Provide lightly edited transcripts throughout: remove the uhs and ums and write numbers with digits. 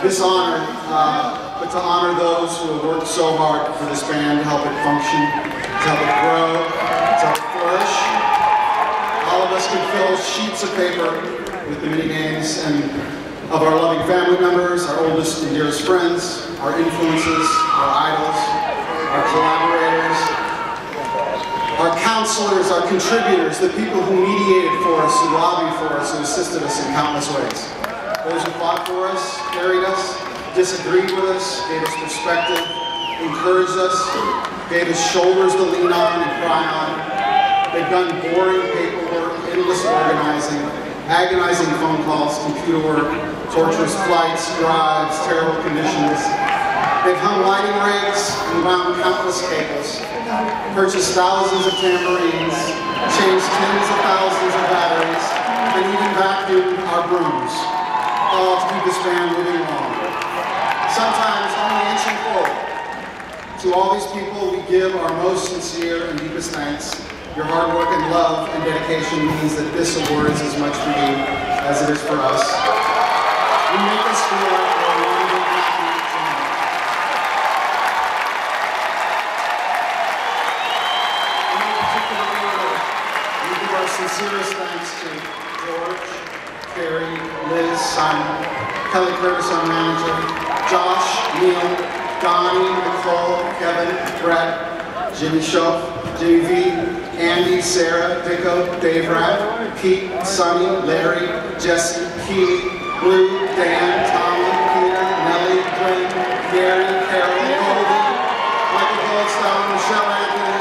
this honor, but to honor those who have worked so hard for this band to help it function, to help it grow, to help it flourish. All of us could fill sheets of paper with the many names of our loving family members, our oldest and dearest friends, our influences, our idols, our collaborators, our counselors, our contributors, the people who mediated for us, who lobbied for us, who assisted us in countless ways. Those who fought for us, carried us, disagreed with us, gave us perspective, encouraged us, gave us shoulders to lean on and cry on. They've done boring paperwork, endless organizing, agonizing phone calls, computer work, torturous flights, drives, terrible conditions. They've hung lighting rigs and wound countless cables, purchased thousands of tambourines, changed tens of thousands of batteries, and even vacuumed our brooms, all to keep this band moving along. Sometimes only inching forward. To all these people, we give our most sincere and deepest thanks. Your hard work and love and dedication means that this award is as much for you as it is for us. You make us feel like we're one big happy tonight. In no particular order, we give our sincerest thanks to George, Carrie, Liz, Simon, Kelly Curtis, our manager, Josh, Neil, Donnie, Nicole, Kevin, Brett, Jimmy Schoff, Jimmy V, Andy, Sarah, Dicko, Dave Rapp, Pete, Sonny, Larry, Jesse, Keely, Blue, Dan, Tommy, Peter, Nellie, Glenn, Gary, Carol, Goldie, Michael Goldstone, Michelle Anthony,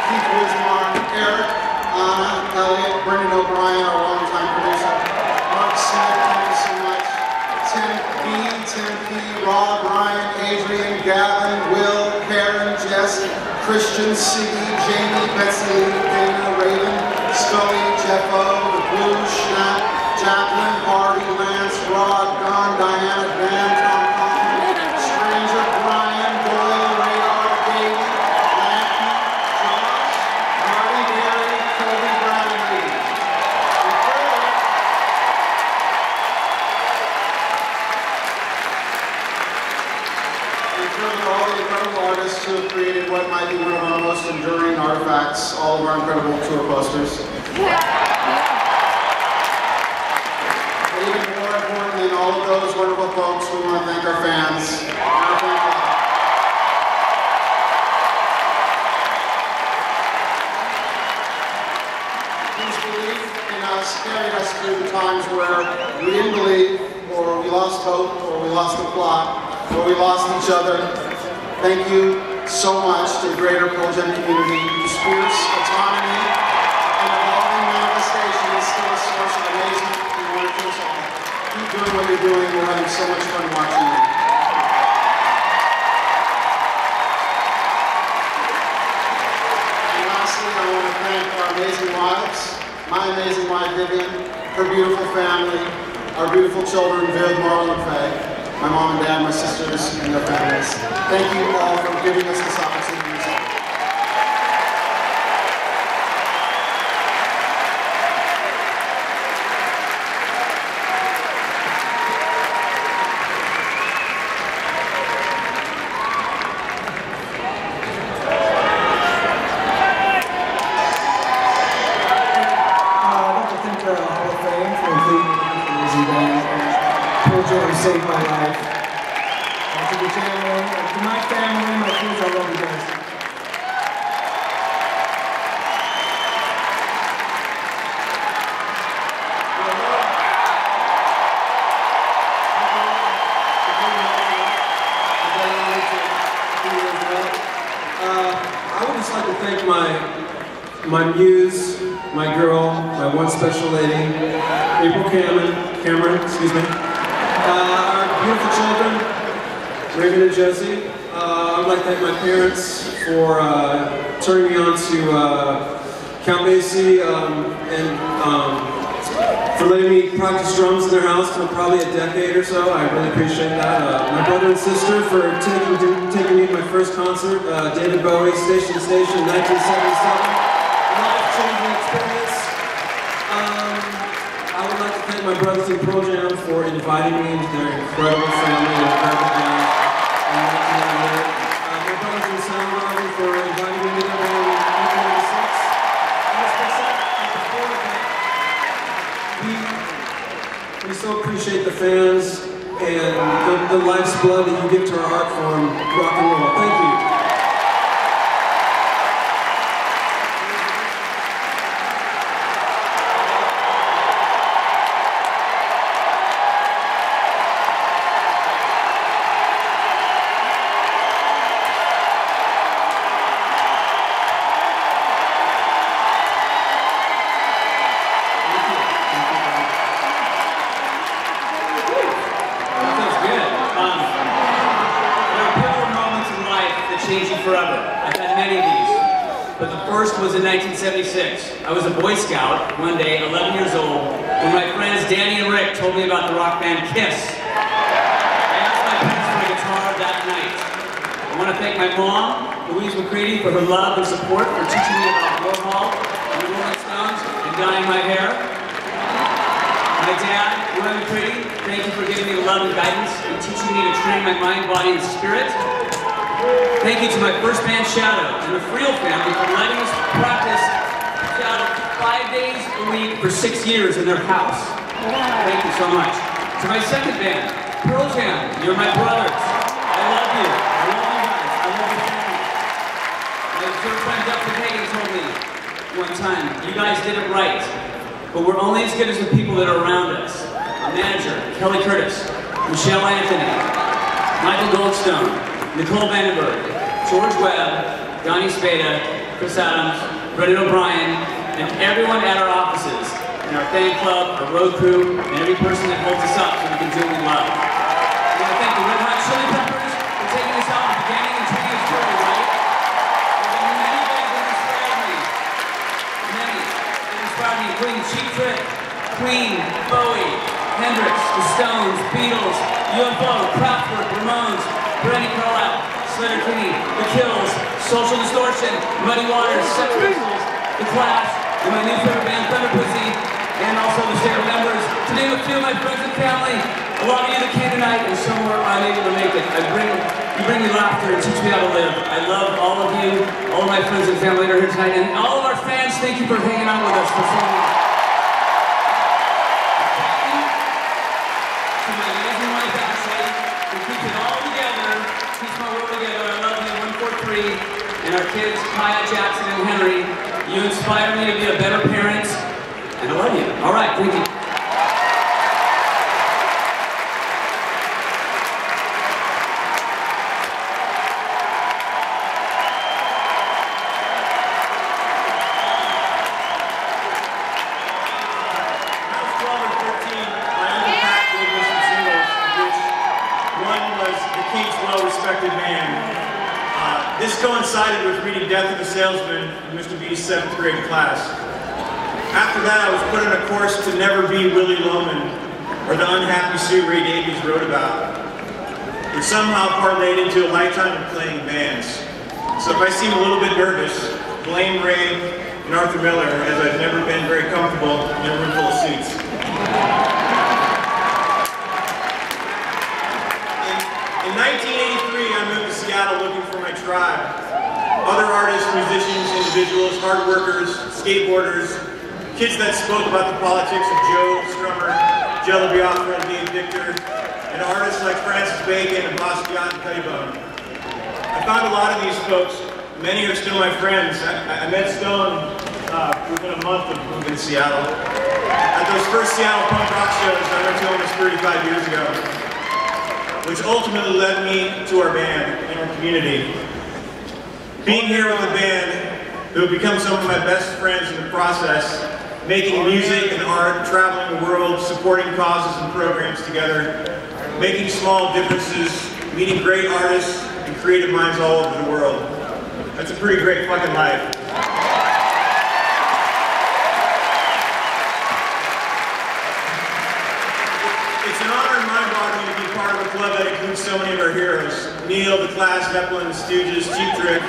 Keith Wismar, Eric, Anna, Elliot, Brendan O'Brien, our longtime producer, Mark Smith, thank you so much, Tim B, Tim P, Rob, Ryan, Adrian, Gavin, Will, Karen, Jess, Christian, Siggy, Jamie, Betsy, Dana, Raven, Scully, Jeff O, The Blue, Schnapp, Jacqueline, Hardy, Lance, Rod, Don, Diana, Dan, Tom Conklin, Stranger, Brian, Doyle, Radar, Davey, Matthew, Josh, Marty, Gary, Kobe, Brad, and Lee. And further, all the incredible artists who have created what might be one of our most enduring artifacts, all of our incredible tour posters. Even more important than all of those wonderful folks, we want to thank our fans. Whose belief in us carried us through the times where we didn't believe, or we lost hope, or we lost the plot, or we lost each other. Thank you so much to the greater Pearl Jam community, whose fierce autonomy and evolving manifestation is still a source of amazement and wonder to us all. Keep doing what you're doing. We're having so much fun watching you. And lastly, I want to thank our amazing wives, my amazing wife Vivian, her beautiful family, our beautiful children Viv, Marlon, and Faye, my mom and dad, my sisters, and their families. Thank you all for giving us this opportunity. Saved my life. And to the family, and to my family, my kids, I love you guys. I would just like to thank my muse, my girl, my one special lady, April Cameron, excuse me. Our beautiful children, Raven and Josie. I'd like to thank my parents for turning me on to Count Basie and for letting me practice drums in their house for probably a decade or so. I really appreciate that. My brother and sister for taking me to my first concert, David Bowie, Station to Station in 1977. Life-changing experience. I would like to thank thank my brothers in Pearl Jam for inviting me into their incredible family of incredible bands. My brothers in Soundgarden for inviting me to their band in 1996. We so appreciate the fans and the life's blood that you give to our art form, rock and roll. Thank you. Forever. I've had many of these, but the first was in 1976. I was a Boy Scout one day, 11 years old, when my friends Danny and Rick told me about the rock band Kiss. I asked my parents for a guitar that night. I want to thank my mom, Louise McCready, for her love and support, for teaching me about Warhol and the Rolling Stones and dyeing my hair. My dad, Roy McCready, thank you for giving me the love and guidance and teaching me to train my mind, body, and spirit. Thank you to my first band, Shadow, and the Friel family for letting us practice Shadow 5 days a week for 6 years in their house. Thank you so much. To my second band, Pearl Jam, you're my brothers. I love you. I love you guys. I love your family. My dear friend Dustin Hagen told me one time, you guys did it right, but we're only as good as the people that are around us. Our manager, Kelly Curtis, Michelle Anthony, Michael Goldstone, Nicole Vandenberg, George Webb, Donnie Spada, Chris Adams, Brendan O'Brien, and everyone at our offices, and our fan club, our road crew, and every person that holds us up so we can do what we love. I want to thank the Red Hot Chili Peppers for taking us out at the beginning and taking us through, right? There have been many bands that inspired me. Many that inspired me, including Cheap Trick, Queen, Bowie, Hendrix, The Stones, Beatles, UFO, Kraftwerk, Ramones, Brandy Carlisle, Slater Kinney, The Kills, Social Distortion, Muddy Waters, Sex Pistols, The Clash, and my new favorite band, Thunder Pussy, and also the Stereo Members. To name a few of my friends and family, a lot of you that came tonight, and some were unable to make it. You bring me laughter and teach me how to live. I love all of you, all of my friends and family that are here tonight, and all of our fans, thank you for hanging out with us for so long. To my amazing wife, Ashley, who keeps it all together, keeps my world together. I love you, 143, and our kids, Kaya, Jackson, and Henry. You inspire me to be a better parent, and I love you. All right, thank you. This coincided with reading Death of the Salesman in Mr. B's 7th grade class. After that, I was put on a course to never be Willie Loman or the unhappy Sue Ray Davies wrote about. It somehow parlayed into a lifetime of playing bands. So if I seem a little bit nervous, blame Ray and Arthur Miller, as I've never been very comfortable in a room full of suits. In 1983, I moved to Seattle looking for my tribe. Other artists, musicians, individuals, hard workers, skateboarders, kids that spoke about the politics of Joe Strummer, Jello Biafra, and Dave Victor, and artists like Francis Bacon and Basquiat and Cuttybone. I found a lot of these folks. Many are still my friends. I met Stone within a month of moving to Seattle. At those first Seattle punk rock shows I went to almost 35 years ago, which ultimately led me to our band and our community. Being here with a band who have become some of my best friends in the process, making music and art, traveling the world, supporting causes and programs together, making small differences, meeting great artists and creative minds all over the world. That's a pretty great fucking life. It's an honor and mind-boggling to be part of a club that includes so many of our heroes. Neil, The Clash, Zeppelin, The Stooges, Cheap Trick.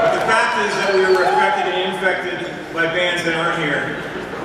But the fact is that we were affected and infected by bands that aren't here.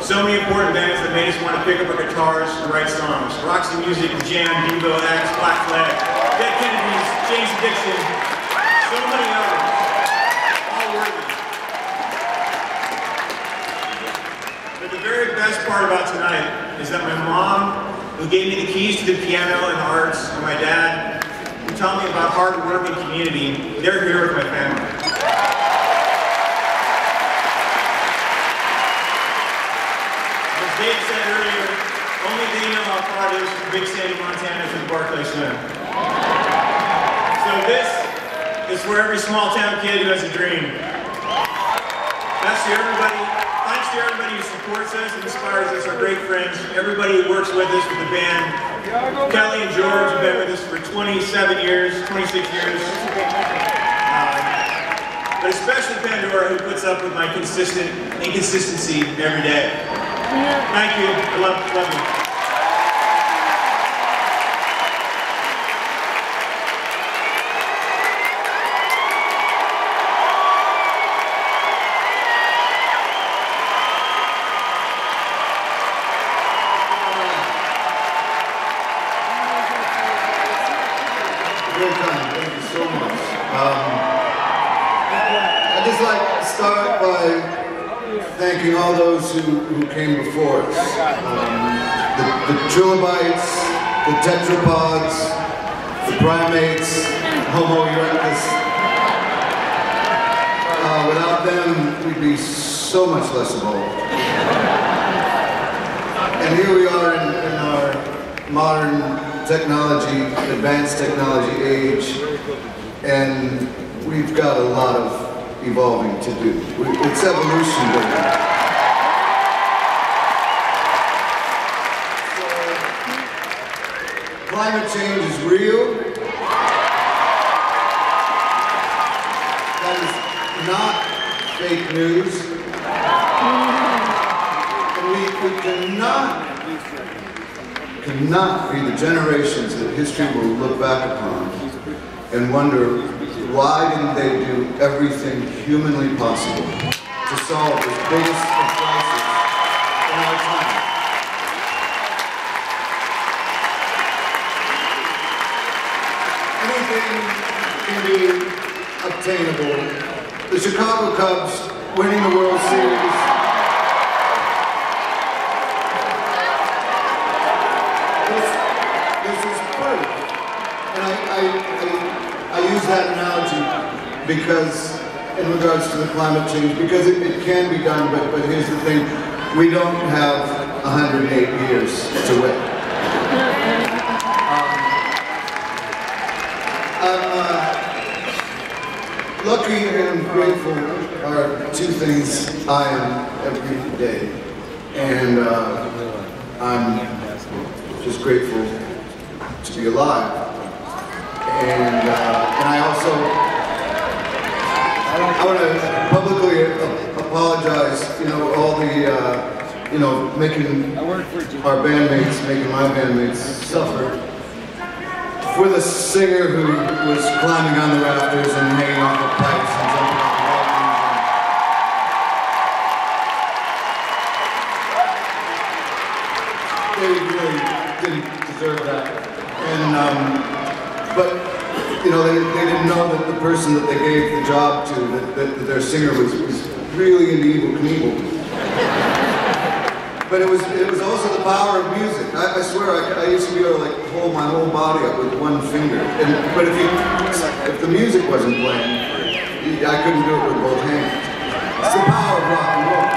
So many important bands that made us want to pick up our guitars and write songs. Roxy Music, The Jam, Devo, X, Black Flag, Dead Kennedys, James Addiction, so many others. All worthy. But the very best part about tonight is that my mom, who gave me the keys to the piano and the arts, and my dad, who taught me about hard work and community, they're here with my family. As Dave said earlier, only they know how far it is from Big Sandy, Montana to the Barclays Center. So this is for every small town kid who has a dream. Thanks to everybody who supports us and inspires us, our great friends, everybody who works with us with the band. Kelly and George have been with us for 27 years, 26 years. But especially Pandora, who puts up with my inconsistency every day. Thank you. I love you. Great time. Thank you so much. I'd just like to start by thanking all those who came before us. The trilobites, the tetrapods, the primates, Homo erectus. Without them, we'd be so much less evolved. And here we are in our modern technology, advanced technology age, and we've got a lot of evolving to do. It's evolution, baby. So, climate change is real. That is not fake news. And we cannot be the generations that history will look back upon and wonder, why didn't they do everything humanly possible to solve the biggest of crises in our time? Anything can be obtainable. The Chicago Cubs winning the World Series. This is proof. And I use that analogy because, in regards to the climate change, because it can be done, but here's the thing, we don't have 108 years to wait. I'm lucky and grateful are two things I am every day, and I'm just grateful to be alive. And I want to publicly apologize, all the, making our bandmates, making my bandmates suffer. For the singer who was climbing on the rafters and hanging off the pipes and jumping off the balconies. They really didn't deserve that. And, but they didn't know that the person that they gave the job to, that their singer was really into Evel Knievel. But it was also the power of music. I swear, I used to be able to hold my whole body up with one finger. But if the music wasn't playing, I couldn't do it with both hands. It's the power of rock and roll.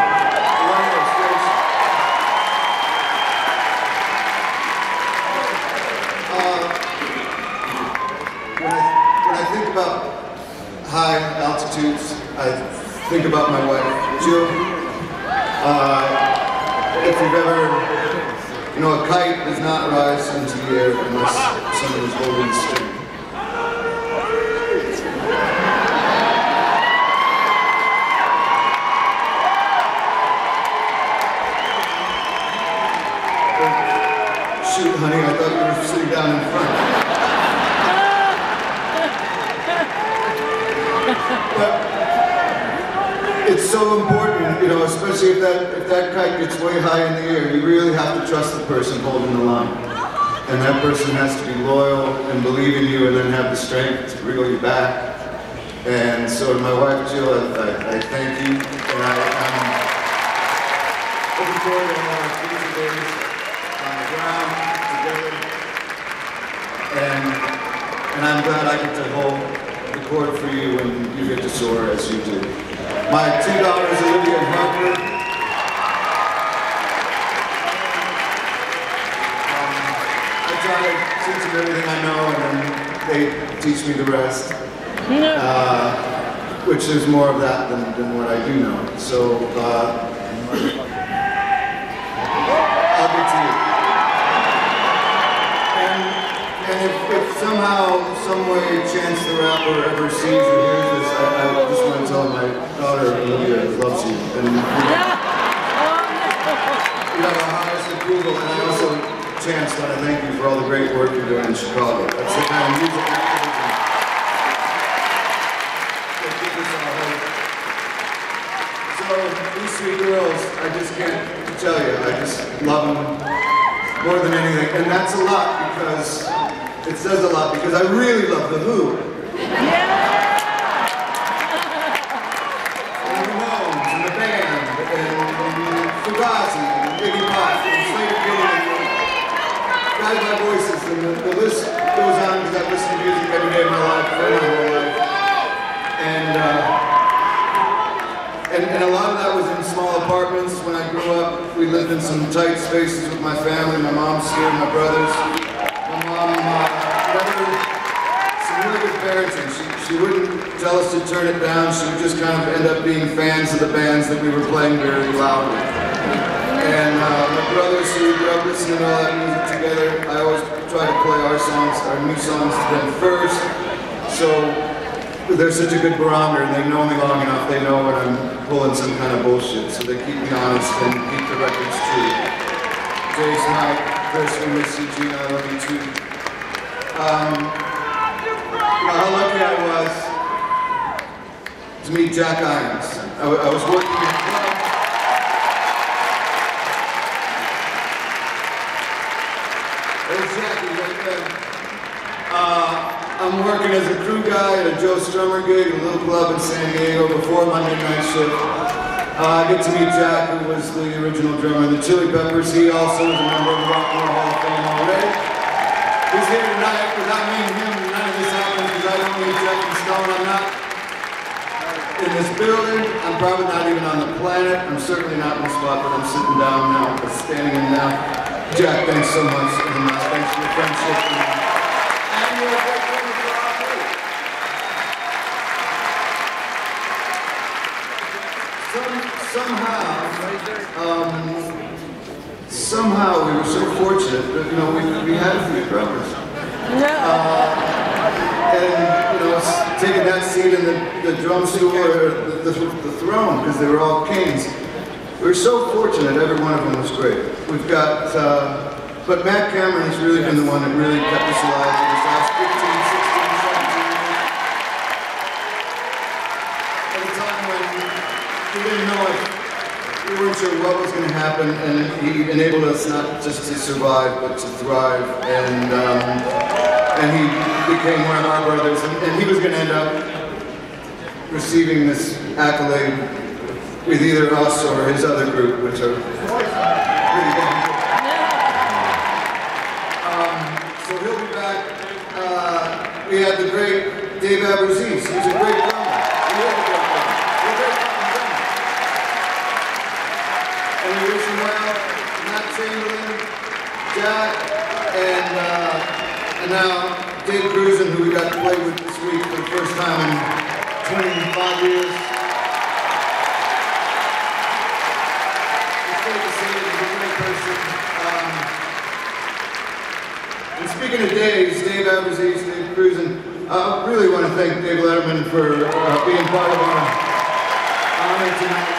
When I think about high altitudes, I think about my wife, Jill. If you've ever, a kite does not rise into the air unless someone is holding the string. Shoot, honey, I thought you were sitting down in front. But it's so important, you know, especially if that kite gets way high in the air, you really have to trust the person holding the line. And that person has to be loyal and believe in you and then have the strength to reel you back. And so to my wife Jill, I thank you, and I'm looking forward to all our future days on the ground together. And I'm glad I get to hold the cord for you when you get to soar as you do. My two daughters, Olivia and Harper, I try to teach them everything I know, and then they teach me the rest. Which there's more of that than what I do know. So I'll get to you. And if somehow, some way, Chance the Rapper ever sees or hears this, I just want to tell my daughter Olivia loves you. And you have our highest approval, and I also, Chance, want to thank you for all the great work you're doing in Chicago. That's the kind of music activism. So, these three girls, I just can't tell you, I just love them more than anything. And that's a lot because, it says a lot because I really love The Who. And the Ramones, and the band, and Fugazi, and Iggy Pop, and Slater Kinney, and Guys My Voices, and the list goes on because I've listened to music every day of my life, for my whole life. And a lot of that was in small apartments. When I grew up, we lived in some tight spaces with my family. My mom's here, my brothers. My mom never, some really good parenting. She wouldn't tell us to turn it down. She would just kind of end up being fans of the bands that we were playing very loudly. And my brothers, who grew up listening to all that music together, I always try to play our songs, our new songs to them first. So they're such a good barometer, and they've known me long enough, they know when I'm pulling some kind of bullshit, so they keep me honest and keep the records true. Jace, Mike, Chris, we miss you, Gina, I love you too. How lucky I was to meet Jack Irons. I was working at a club. There's Jackie right there. I'm working as a crew guy at a Joe Strummer gig, a little club in San Diego before my midnight shift. I get to meet Jack, who was the original drummer of the Chili Peppers. He also is a member of the Rock and Roll Hall of Fame already. He's here tonight. Without meeting him, none of this happens because I don't meet Jack and Stone. I'm not in this building. I'm probably not even on the planet. I'm certainly not in the spot that I'm sitting down now, but standing in now. Jack, thanks so much. And thanks for your friendship. And your great somehow we were so fortunate that, you know, we had a few drummers. And, you know, taking that seat in the drum stool or the throne, because they were all kings. We were so fortunate, every one of them was great. We've got, but Matt Cameron has really been the one that really kept us alive for this last 15, 16, 17 years. At a time when we didn't know it. We weren't sure what was going to happen, and he enabled us not just to survive, but to thrive. And he became one of our brothers, and he was going to end up receiving this accolade with either us or his other group, which are pretty damn good. So he'll be back. We had the great Dave Abbruzzese. He's a great drummer. And we wish him well, Matt Chamberlain, Jack, and now Dave Cruzen, who we got to play with this week for the first time in 25 years. It's great to see him, he's a great person. And speaking of Dave's, Dave Abbruzzese, Dave Cruzen, I really want to thank Dave Letterman for being part of our honor tonight.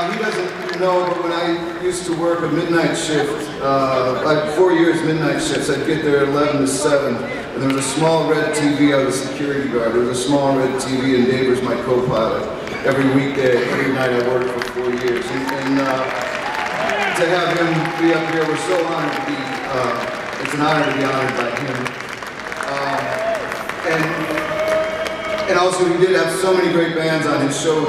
He doesn't know, but when I used to work a midnight shift, like 4 years midnight shifts, I'd get there at 11 to 7. And there was a small red TV. I was a security guard. There was a small red TV, and Dave was my co-pilot. Every weekday, every night I worked for 4 years. And to have him be up here, we're so honored to be, it's an honor to be honored by him. And also he did have so many great bands on his show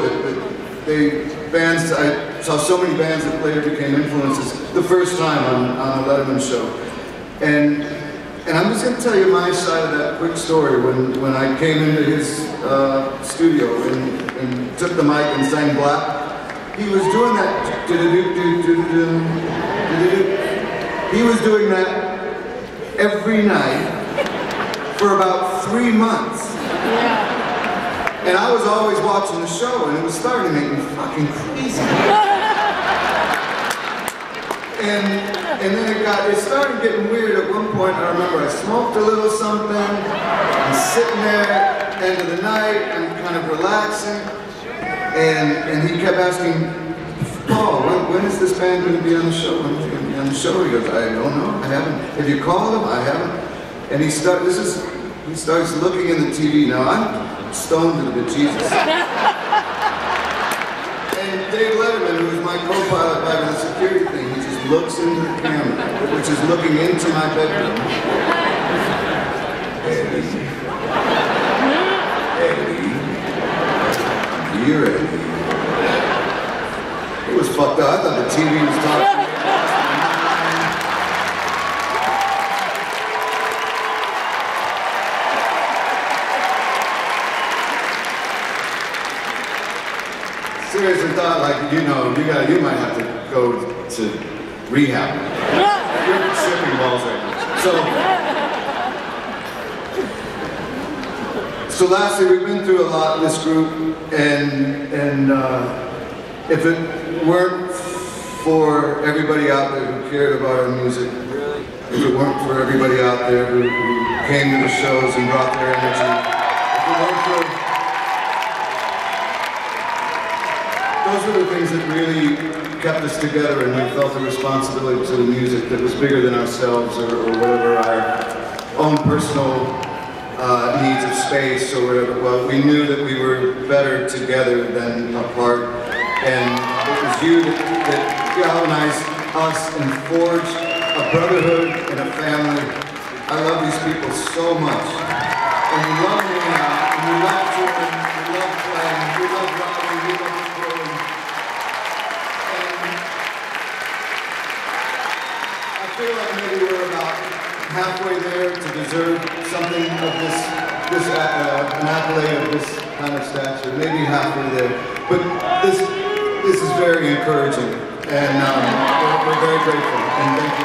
I saw so many bands that later became influences the first time on a Letterman show. And I'm just going to tell you my side of that quick story. When I came into his studio and took the mic and sang Black, he was doing that. He was doing that every night for about 3 months. And I was always watching the show, and it was starting to make me fucking crazy. And then it started getting weird at one point. I remember I smoked a little something, I'm sitting there, end of the night, I'm kind of relaxing, and he kept asking, Paul, when is this band going to be on the show? When is it going to be on the show? He goes, I don't know, I haven't. Have you called him? I haven't. And he starts looking in the TV. Now I'm stoned to the bejesus. And Dave Letterman, who was my co-pilot back in the security thing, he just looks into the camera, which is looking into my bedroom. Eddie, you're ready. It was fucked up. I thought the TV was talking to me. Seriously thought, like, you might have to go to rehab. You're tripping balls right now. So lastly, we've been through a lot in this group, and if it weren't for everybody out there who cared about our music, if it weren't for everybody out there who came to the shows and brought their energy, if it weren't for those were the things that really kept us together, and we felt a responsibility to the music that was bigger than ourselves or whatever our own personal needs of space or whatever. Well, we knew that we were better together than apart, and it was you that galvanized us and forged a brotherhood and a family. I love these people so much, and we love hanging out, and we love touring, we love playing, we love writing, we love recording. I feel like maybe we're about halfway there to deserve something of this an accolade of this kind of stature. Maybe halfway there, but this is very encouraging, and we're very grateful. And thank you.